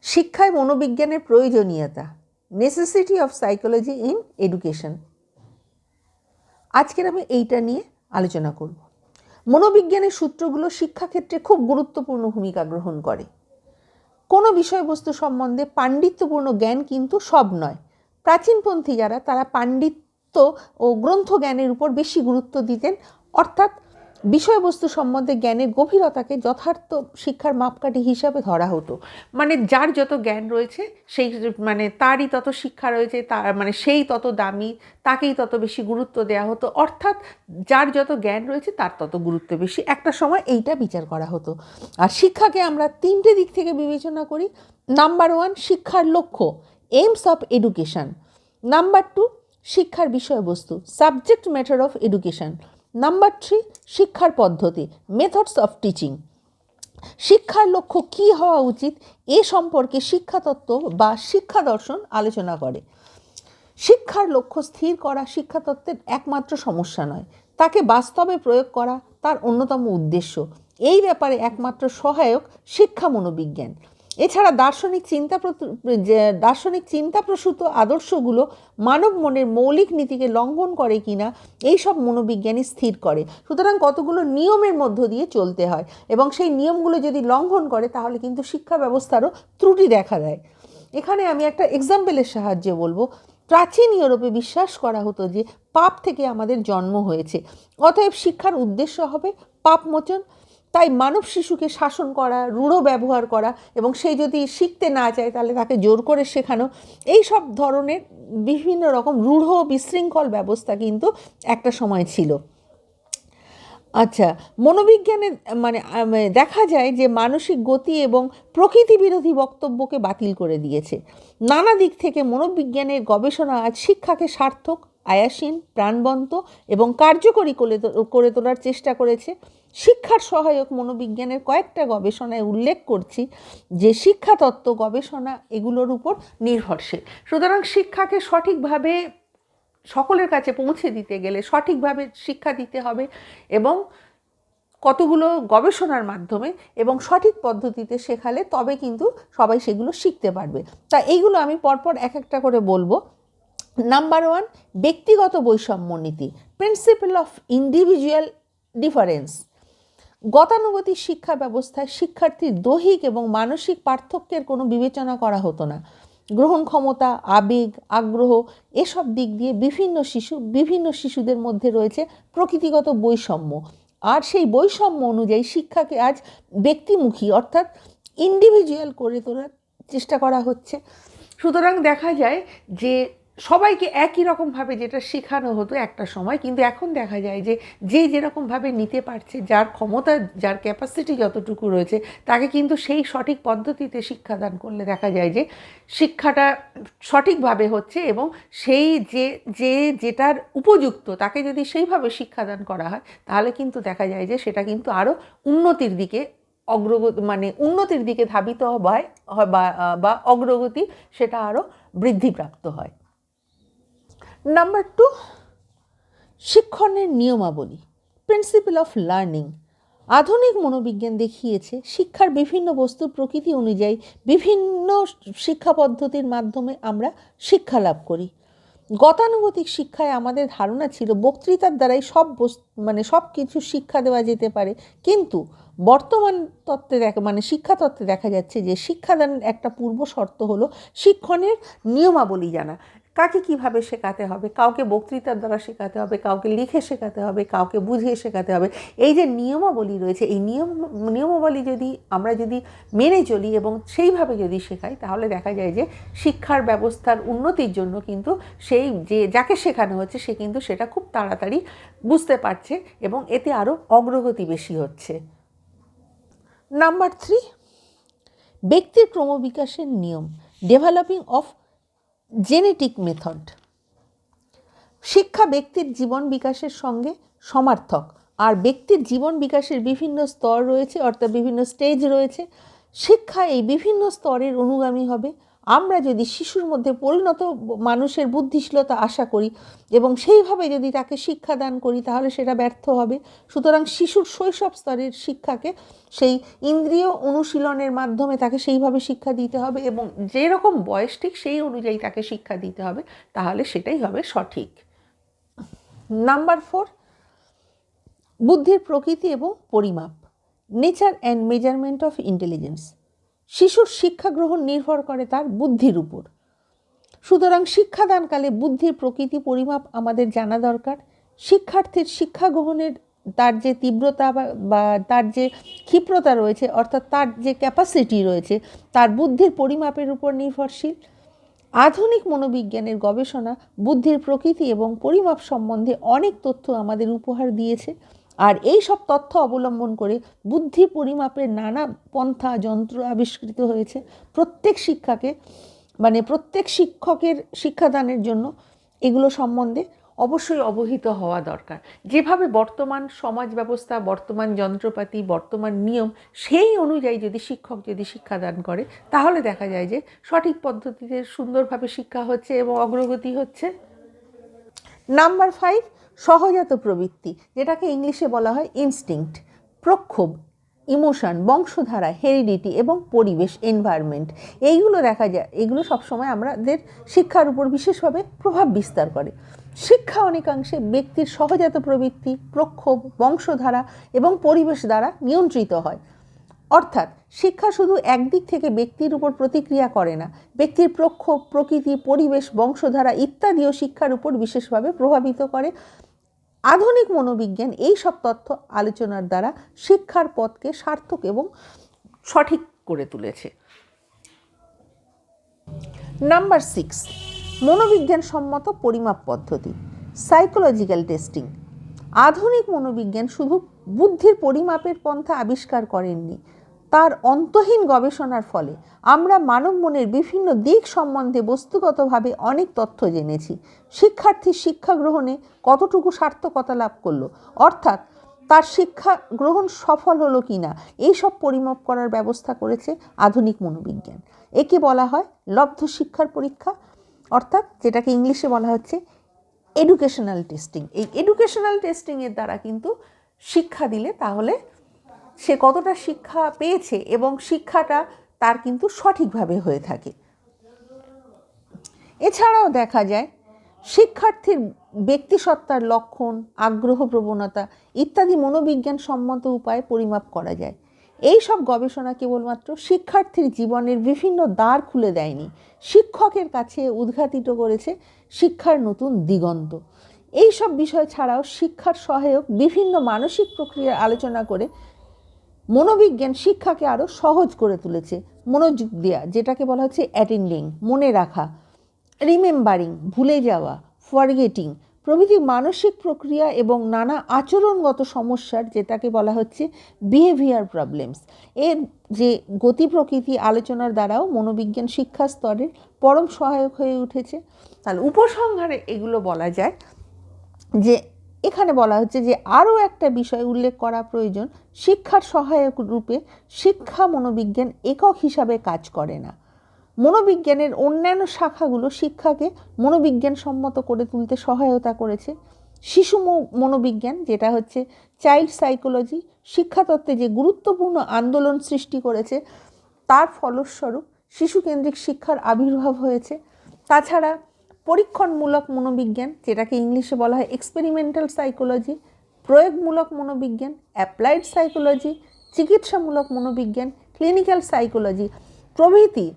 শিক্ষায় মনোবিজ্ঞানের প্রয়োজনীয়তা, necessity of psychology in education. আজকের আমি এইটা নিয়ে আলোচনা করব। মনোবিজ্ঞানের সূত্রগুলো শিক্ষাক্ষেত্রে খুব গুরুত্বপূর্ণ ভূমিকা গ্রহণ করে। কোনো বিষয়বস্তু সম্বন্ধে পাণ্ডিত্যপূর্ণ জ্ঞান কিন্তু সব নয়। প্রাচীনপন্থী যারা, তারা পাণ্ডিত্য ও গ্রন্থ জ্ঞানের উপর বেশি গুরুত্ব দিতেন, অর্থাৎ বিষয়বস্তু সম্বন্ধে জ্ঞানের গভীরতাকে যথার্থ শিক্ষার মাপকাঠি হিসাবে ধরা হতো। মানে যার যত জ্ঞান রয়েছে সেই তারই তত শিক্ষা রয়েছে, তার সেই তত দামি, তাকেই তত বেশি গুরুত্ব দেওয়া হতো। অর্থাৎ যার যত জ্ঞান রয়েছে তার তত গুরুত্ব বেশি, একটা সময় এইটা বিচার করা হতো। আর শিক্ষাকে আমরা তিনটে দিক থেকে বিবেচনা করি। নাম্বার 1, শিক্ষার লক্ষ্য, এইমস অফ এডুকেশন। নাম্বার 2, শিক্ষার বিষয়বস্তু, subject matter of education. Number 3, শিক্ষার পদ্ধতি, মেথডস অফ টিচিং। শিক্ষার লক্ষ্য কী হওয়া উচিত এ সম্পর্কে শিক্ষাতত্ত্ব বা শিক্ষা দর্শন আলোচনা করে। শিক্ষার লক্ষ্য স্থির করা শিক্ষাতত্ত্বের একমাত্র সমস্যা নয়, তাকে বাস্তবে প্রয়োগ করা তার অন্যতম উদ্দেশ্য। এই ব্যাপারে একমাত্র সহায়ক শিক্ষা মনোবিজ্ঞান। এছাড়া দার্শনিক চিন্তাপ্রসূত আদর্শগুলো মানব মনের মৌলিক নীতিকে লঙ্ঘন করে কিনা এইসব মনোবিজ্ঞানী স্থির করে। সুতরাং কতগুলো নিয়মের মধ্য দিয়ে চলতে হয়, এবং সেই নিয়মগুলো যদি লঙ্ঘন করে তাহলে কিন্তু শিক্ষা ব্যবস্থারও ত্রুটি দেখা দেয়। এখানে আমি একটা এক্সাম্পলের সাহায্যে বলবো। প্রাচীন ইউরোপে বিশ্বাস করা হতো যে পাপ থেকে আমাদের জন্ম হয়েছে, অতএব শিক্ষার উদ্দেশ্য হবে পাপমোচন। তাই মানব শিশুকে শাসন করা, রূঢ় ব্যবহার করা, এবং সে যদি শিখতে না চায় তাহলে তাকে জোর করে শেখানো, এই সব ধরনের বিভিন্ন রকম রূঢ় বিশৃঙ্খল ব্যবস্থা কিন্তু একটা সময় ছিল। আচ্ছা, মনোবিজ্ঞানে দেখা যায় যে মানসিক গতি এবং প্রকৃতি বিরোধী বক্তব্যকে বাতিল করে দিয়েছে। নানা দিক থেকে মনোবিজ্ঞানের গবেষণা আজ শিক্ষাকে সার্থক, আয়াসীন, প্রাণবন্ত এবং কার্যকরী করে তোলার চেষ্টা করেছে। শিক্ষার সহায়ক মনোবিজ্ঞানের কয়েকটা গবেষণায় উল্লেখ করছি যে শিক্ষাতত্ত্ব গবেষণা এগুলোর উপর নির্ভরশীল। সুতরাং শিক্ষাকে সঠিকভাবে সকলের কাছে পৌঁছে দিতে গেলে সঠিকভাবে শিক্ষা দিতে হবে, এবং কতগুলো গবেষণার মাধ্যমে এবং সঠিক পদ্ধতিতে শেখালে তবে কিন্তু সবাই সেগুলো শিখতে পারবে। তা এইগুলো আমি পরপর এক একটা করে বলবো। নাম্বার 1, ব্যক্তিগত বৈষম্য নীতি, প্রিন্সিপাল অফ ইন্ডিভিজুয়াল ডিফারেন্স। গতানুগতিক শিক্ষা ব্যবস্থায় শিক্ষার্থীর দৈহিক এবং মানসিক পার্থক্যের কোনো বিবেচনা করা হতো না। গ্রহণ ক্ষমতা, আবেগ, আগ্রহ এসব দিক দিয়ে বিভিন্ন শিশুদের মধ্যে রয়েছে প্রকৃতিগত বৈষম্য, আর সেই বৈষম্য অনুযায়ী শিক্ষাকে আজ ব্যক্তিমুখী অর্থাৎ ইন্ডিভিজুয়াল করে তোলার চেষ্টা করা হচ্ছে। সুতরাং দেখা যায় যে সবাইকে একই রকমভাবে যেটা শেখানো হতো একটা সময়, কিন্তু এখন দেখা যায় যে যে যেরকমভাবে নিতে পারছে, যার ক্ষমতা, যার ক্যাপাসিটি যতটুকু রয়েছে, তাকে কিন্তু সেই সঠিক পদ্ধতিতে শিক্ষাদান করলে দেখা যায় যে শিক্ষাটা সঠিকভাবে হচ্ছে, এবং সেই যেটার উপযুক্ত তাকে যদি সেইভাবে শিক্ষাদান করা হয় তাহলে কিন্তু দেখা যায় যে সেটা কিন্তু আরও উন্নতির দিকে ধাবিত হয় বা অগ্রগতি সেটা আরও বৃদ্ধিপ্রাপ্ত হয়। নাম্বার 2, শিক্ষণের নিয়মাবলী, প্রিন্সিপাল অফ লার্নিং। আধুনিক মনোবিজ্ঞান দেখিয়েছে শিক্ষার বিভিন্ন বস্তুর প্রকৃতি অনুযায়ী বিভিন্ন শিক্ষা পদ্ধতির মাধ্যমে আমরা শিক্ষা লাভ করি। গতানুগতিক শিক্ষায় আমাদের ধারণা ছিল বক্তৃতার দ্বারাই সব কিছু শিক্ষা দেওয়া যেতে পারে, কিন্তু বর্তমান শিক্ষাতত্ত্বে দেখা যাচ্ছে যে শিক্ষাদানের একটা পূর্ব শর্ত হলো শিক্ষণের নিয়মাবলী জানা। কাকে কিভাবে শেখাতে হবে, কাউকে বক্তৃতার দ্বারা শেখাতে হবে, কাউকে লিখে শেখাতে হবে, কাউকে বুঝিয়ে শেখাতে হবে। এই যে নিয়মাবলী রয়েছে, এই নিয়মাবলী আমরা যদি মেনে চলি এবং সেইভাবে যদি শেখাই তাহলে দেখা যায় যে শিক্ষার ব্যবস্থার উন্নতির জন্য কিন্তু যাকে শেখানো হচ্ছে সে কিন্তু সেটা খুব তাড়াতাড়ি বুঝতে পারছে, এবং এতে আরও অগ্রগতি বেশি হচ্ছে। নাম্বার 3, ব্যক্তির ক্রমবিকাশের নিয়ম, ডেভেলপিং অফ জেনেটিক মেথড। শিক্ষা ব্যক্তির জীবন বিকাশের সঙ্গে সমার্থক, আর ব্যক্তির জীবন বিকাশের বিভিন্ন স্তর রয়েছে, অর্থাৎ বিভিন্ন স্টেজ রয়েছে। শিক্ষা এই বিভিন্ন স্তরের অনুগামী হবে। আমরা যদি শিশুর মধ্যে পরিণত মানুষের বুদ্ধিশীলতা আশা করি এবং সেইভাবে যদি তাকে শিক্ষাদান করি তাহলে সেটা ব্যর্থ হবে। সুতরাং শিশুর শৈশব স্তরের শিক্ষাকে সেই ইন্দ্রিয় অনুশীলনের মাধ্যমে তাকে সেইভাবে শিক্ষা দিতে হবে এবং যেরকম বয়স ঠিক সেই অনুযায়ী তাকে শিক্ষা দিতে হবে, তাহলে সেটাই হবে সঠিক। নাম্বার 4, বুদ্ধির প্রকৃতি এবং পরিমাপ, nature and measurement of intelligence. শিশুর শিক্ষা গ্রহণ নির্ভর করে তার বুদ্ধির উপর। সুতরাং শিক্ষাদানকালে বুদ্ধির প্রকৃতি পরিমাপ আমাদের জানা দরকার। শিক্ষার্থীর শিক্ষা গ্রহণের তার যে তীব্রতা বা তার যে ক্ষিপ্রতা রয়েছে, অর্থাৎ তার যে ক্যাপাসিটি রয়েছে, তার বুদ্ধির পরিমাপের উপর নির্ভরশীল। আধুনিক মনোবিজ্ঞানের গবেষণা বুদ্ধির প্রকৃতি এবং পরিমাপ সম্বন্ধে অনেক তথ্য আমাদের উপহার দিয়েছে। আর এই সব তথ্য অবলম্বন করে বুদ্ধি পরিমাপের নানা পন্থা যন্ত্র আবিষ্কৃত হয়েছে। প্রত্যেক শিক্ষকের শিক্ষাদানের জন্য এগুলো সম্বন্ধে অবশ্যই অবহিত হওয়া দরকার। যেভাবে বর্তমান সমাজ ব্যবস্থা, বর্তমান যন্ত্রপাতি, বর্তমান নিয়ম, সেই অনুযায়ী যদি শিক্ষক শিক্ষাদান করে তাহলে দেখা যায় যে সঠিক পদ্ধতিতে সুন্দরভাবে শিক্ষা হচ্ছে এবং অগ্রগতি হচ্ছে। নাম্বার 5, সহজাত প্রবৃত্তি, যেটাকে ইংলিশে বলা হয় ইনস্টিংক্ট, প্রক্ষোভ, ইমোশন, বংশধারা, হেরিডিটি এবং পরিবেশ, এনভায়রনমেন্ট। এইগুলো দেখা যায়, এগুলো সবসময় আমাদের শিক্ষার উপর বিশেষভাবে প্রভাব বিস্তার করে। শিক্ষা অনেকাংশে ব্যক্তির সহজাত প্রবৃত্তি, প্রক্ষোভ, বংশধারা এবং পরিবেশ দ্বারা নিয়ন্ত্রিত হয়। অর্থাৎ শিক্ষা শুধু একদিক থেকে ব্যক্তির উপর প্রতিক্রিয়া করে না, ব্যক্তির প্রক্ষোভ, প্রকৃতি, পরিবেশ, বংশধারা ইত্যাদিও শিক্ষার উপর বিশেষভাবে প্রভাবিত করে। আধুনিক মনোবিজ্ঞান এই সব তথ্য আলোচনার দ্বারা শিক্ষার পথকে সার্থক এবং সঠিক করে তুলেছে। নাম্বার 6, মনোবিজ্ঞান সম্মত পরিমাপ পদ্ধতি, সাইকোলজিক্যাল টেস্টিং। আধুনিক মনোবিজ্ঞান শুধু বুদ্ধির পরিমাপের পন্থা আবিষ্কার করেননি, তার অন্তহীন গবেষণার ফলে আমরা মানব মনের বিভিন্ন দিক সম্বন্ধে বস্তুগতভাবে অনেক তথ্য জেনেছি। শিক্ষার্থীর শিক্ষা গ্রহণে কতটুকু সার্থকতা লাভ করলো, অর্থাৎ তার শিক্ষা গ্রহণ সফল হলো কি না, এইসব পরিমাপ করার ব্যবস্থা করেছে আধুনিক মনোবিজ্ঞান। একে বলা হয় লব্ধ শিক্ষার পরীক্ষা, অর্থাৎ যেটাকে ইংলিশে বলা হচ্ছে এডুকেশনাল টেস্টিং। এই এডুকেশনাল টেস্টিংয়ের দ্বারা কিন্তু শিক্ষা দিলে তাহলে সে কতটা শিক্ষা পেয়েছে এবং শিক্ষাটা তার কিন্তু সঠিকভাবে হয়ে থাকে। এছাড়াও দেখা যায় শিক্ষার্থীর ব্যক্তিসত্তার লক্ষণ, আগ্রহ, প্রবণতা ইত্যাদি মনোবিজ্ঞান সম্মত উপায়ে পরিমাপ করা যায়। এই সব গবেষণা কেবলমাত্র শিক্ষার্থীর জীবনের বিভিন্ন দ্বার খুলে দেয়নি, শিক্ষকের কাছে উদ্ঘাটিত করেছে শিক্ষার নতুন দিগন্ত। এই সব বিষয় ছাড়াও শিক্ষার সহায়ক বিভিন্ন মানসিক প্রক্রিয়ার আলোচনা করে মনোবিজ্ঞান শিক্ষাকে আরও সহজ করে তুলেছে। মনোযোগ দেওয়া, যেটাকে বলা হচ্ছে অ্যাটেন্ডিং, মনে রাখা, রিমেম্বারিং, ভুলে যাওয়া, ফরগেটিং প্রভৃতি মানসিক প্রক্রিয়া এবং নানা আচরণগত সমস্যার, যেটাকে বলা হচ্ছে বিহেভিয়ার প্রবলেমস, এর যে গতি প্রকৃতি আলোচনার দ্বারাও মনোবিজ্ঞান শিক্ষা স্তরের পরম সহায়ক হয়ে উঠেছে। তাহলে উপসংহারে এগুলো বলা যায় যে এখানে বলা হচ্ছে যে আরও একটা বিষয় উল্লেখ করা প্রয়োজন, শিক্ষার সহায়ক রূপে শিক্ষা মনোবিজ্ঞান একক হিসাবে কাজ করে না। মনোবিজ্ঞানের অন্যান্য শাখাগুলো শিক্ষাকে মনোবিজ্ঞান সম্মত করে তুলতে সহায়তা করেছে। শিশু মনোবিজ্ঞান, যেটা হচ্ছে চাইল্ড সাইকোলজি, শিক্ষাতত্ত্বে যে গুরুত্বপূর্ণ আন্দোলন সৃষ্টি করেছে, তার ফলস্বরূপ শিশুকেন্দ্রিক শিক্ষার আবির্ভাব হয়েছে। তাছাড়া পরীক্ষণমূলক মনোবিজ্ঞান, যেটাকে ইংলিশে বলা হয় এক্সপেরিমেন্টাল সাইকোলজি, প্রয়োগমূলক মনোবিজ্ঞান, অ্যাপ্লাইড সাইকোলজি, চিকিৎসামূলক মনোবিজ্ঞান, ক্লিনিক্যাল সাইকোলজি প্রভৃতি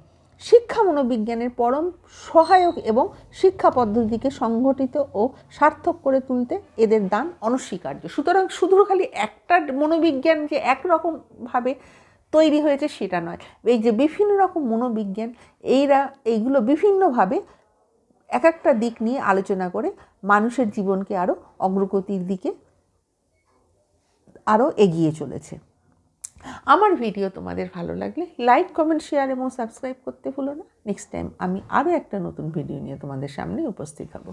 শিক্ষা মনোবিজ্ঞানের পরম সহায়ক এবং শিক্ষা পদ্ধতিকে সংগঠিত ও সার্থক করে তুলতে এদের দান অনস্বীকার্য। সুতরাং শুধু খালি একটা মনোবিজ্ঞান যে একরকমভাবে তৈরি হয়েছে সেটা নয়, এই যে বিভিন্ন রকম মনোবিজ্ঞান, এইগুলো বিভিন্নভাবে এক একটা দিক নিয়ে আলোচনা করে মানুষের জীবনকে আরও অগ্রগতির দিকে আরও এগিয়ে চলেছে। আমার ভিডিও তোমাদের ভালো লাগলে লাইক, কমেন্ট, শেয়ার এবং সাবস্ক্রাইব করতে ভুলো না। নেক্সট টাইম আমি আরও একটা নতুন ভিডিও নিয়ে তোমাদের সামনে উপস্থিত হব।